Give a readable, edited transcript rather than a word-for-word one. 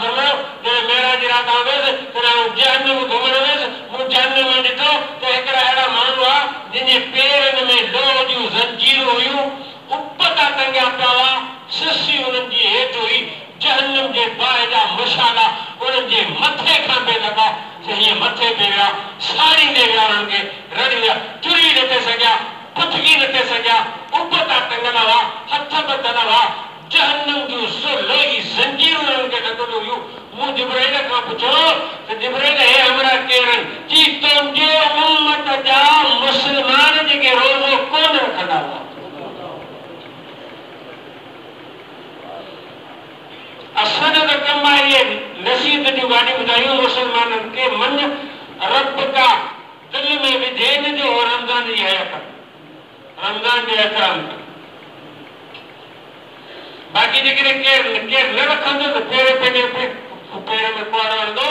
फरमायो जे मेरा जी रात आवेस तेरा जहन्नम घुमण वेस मु जहन्नम में ॾिठो त हिकिड़ा अहिड़ा माण्हू आ जिनजे पेरनि में लोह जूं ज़ंजीरूं हुयूं उपता टंगिया पिया हुआ ससी उन्हनि जी हेठि हुई जहन्नम जे बाहि जा मशाला उन्हनि जे मथे खां पे लॻा हीअं मथे पे विया साड़ींदे विया उन्हनि खे रड़ी विया चुरी न थिए सघिया पुथगी न थिए सघिया उपता टंगल हुआ हथ बधल हुआ जहन्नम जूं लोही ज़ंजीरूं उन्हनि खे लॻल हुयूं मूं जिब्राइल खां पुछो त जिब्राइल हे हमरा केरु आहिनि चई तुंहिंजे उम्मत जा मुस्लमान जेके रोज़ो कोन रखंदा हुआ असांजो त कमु आहे इहे नसीहत जूं ॻाल्हियूं ॿुधायूं मुस्लमाननि खे मन रब का दिल में विझे जो रमज़ान जी हया कर रमज़ान जो एहतराम कर बाक़ी जेकॾहिं केरु न रखंदो त पेर में कुआड़ हणंदो